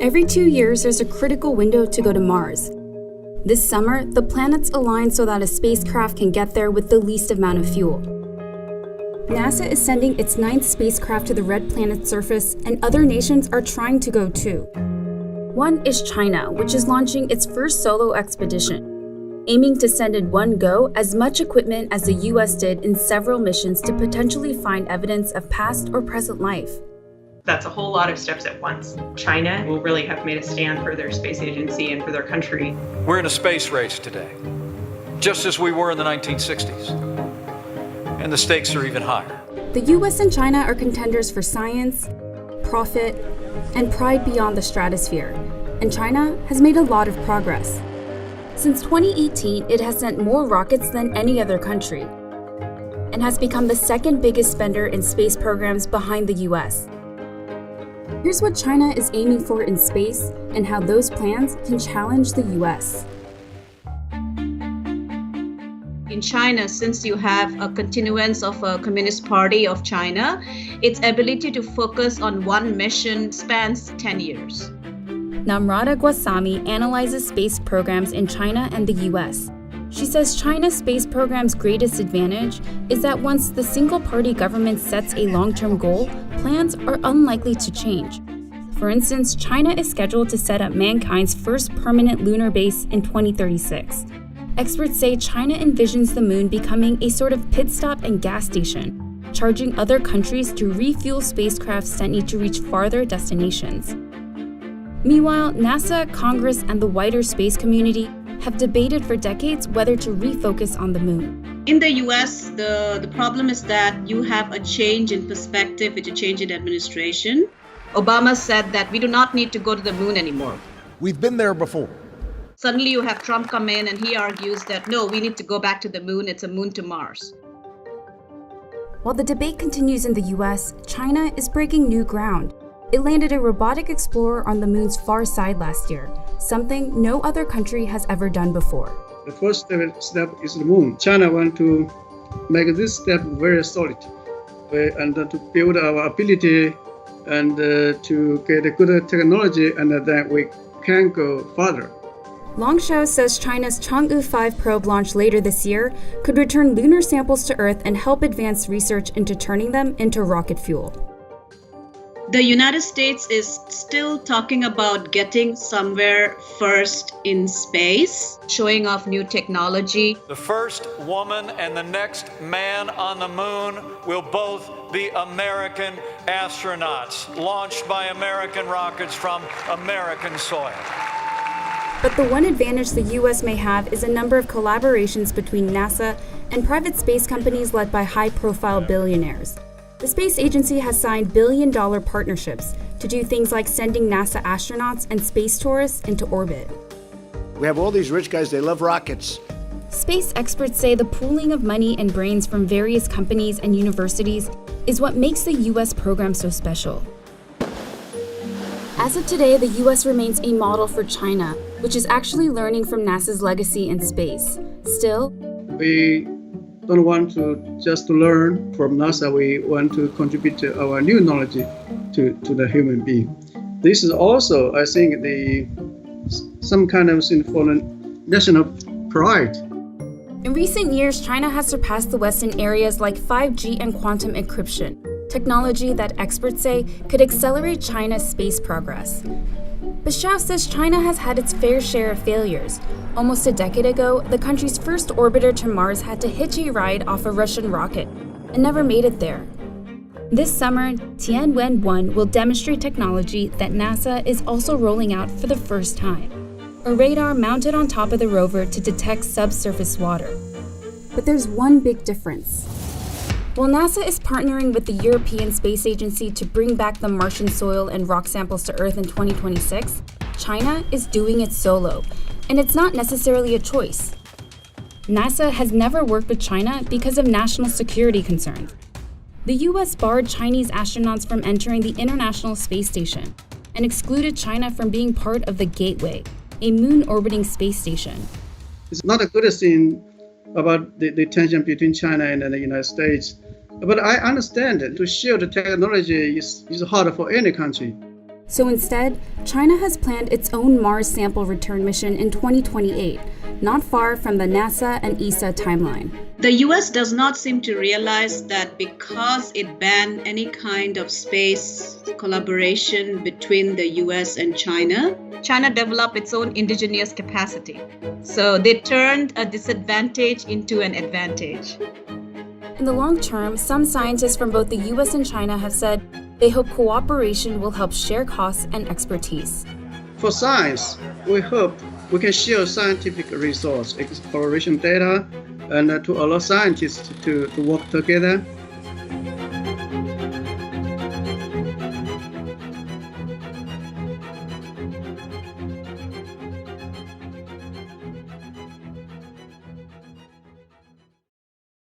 Every 2 years, there's a critical window to go to Mars. This summer, the planets align so that a spacecraft can get there with the least amount of fuel. NASA is sending its 9th spacecraft to the red planet's surface, and other nations are trying to go too. One is China, which is launching its first solo expedition, aiming to send in one go as much equipment as the US did in several missions to potentially find evidence of past or present life. That's a whole lot of steps at once. China will really have made a stand for their space agency and for their country. We're in a space race today, just as we were in the 1960s. And the stakes are even higher. The US and China are contenders for science, profit, and pride beyond the stratosphere, and China has made a lot of progress. Since 2018, it has sent more rockets than any other country, and has become the second biggest spender in space programs behind the US. Here's what China is aiming for in space and how those plans can challenge the US. In China, since you have a continuance of a Communist Party of China, its ability to focus on one mission spans 10 years. Namrata Gwasami analyzes space programs in China and the US. She says China's space program's greatest advantage is that once the single-party government sets a long-term goal, plans are unlikely to change. For instance, China is scheduled to set up mankind's first permanent lunar base in 2036. Experts say China envisions the moon becoming a sort of pit stop and gas station, charging other countries to refuel spacecrafts that need to reach farther destinations. Meanwhile, NASA, Congress, and the wider space community have debated for decades whether to refocus on the moon. In the US, the problem is that you have a change in perspective with a change in administration. Obama said that we do not need to go to the moon anymore. We've been there before. Suddenly you have Trump come in and he argues that no, we need to go back to the moon. It's a moon to Mars. While the debate continues in the US, China is breaking new ground. It landed a robotic explorer on the moon's far side last year, something no other country has ever done before. The first step is the moon. China wants to make this step very solid and to build our ability and to get a good technology, and then we can go further. Long Shao says China's Chang'e 5 probe launch later this year could return lunar samples to Earth and help advance research into turning them into rocket fuel. The United States is still talking about getting somewhere first in space, showing off new technology. The first woman and the next man on the moon will both be American astronauts, launched by American rockets from American soil. But the one advantage the US may have is a number of collaborations between NASA and private space companies led by high-profile billionaires. The space agency has signed billion-dollar partnerships to do things like sending NASA astronauts and space tourists into orbit. We have all these rich guys, they love rockets. Space experts say the pooling of money and brains from various companies and universities is what makes the US program so special. As of today, the US remains a model for China, which is actually learning from NASA's legacy in space. Still, we don't want to just learn from NASA. We want to contribute to our new knowledge to the human being. This is also, I think, some kind of thing for national pride. In recent years, China has surpassed the West in areas like 5G and quantum encryption, technology that experts say could accelerate China's space progress. But Shao says China has had its fair share of failures. Almost a decade ago, the country's first orbiter to Mars had to hitch a ride off a Russian rocket and never made it there. This summer, Tianwen-1 will demonstrate technology that NASA is also rolling out for the first time. A radar mounted on top of the rover to detect subsurface water. But there's one big difference. While NASA is partnering with the European Space Agency to bring back the Martian soil and rock samples to Earth in 2026, China is doing it solo, and it's not necessarily a choice. NASA has never worked with China because of national security concerns. The US barred Chinese astronauts from entering the International Space Station and excluded China from being part of the Gateway, a moon-orbiting space station. It's not a good thing about the tension between China and the United States. But I understand that to share the technology is hard for any country. So instead, China has planned its own Mars sample return mission in 2028, not far from the NASA and ESA timeline. The US does not seem to realize that because it banned any kind of space collaboration between the US and China developed its own indigenous capacity. So they turned a disadvantage into an advantage. In the long term, some scientists from both the US and China have said they hope cooperation will help share costs and expertise. For science, we hope we can share scientific resource, exploration data, and to allow scientists to work together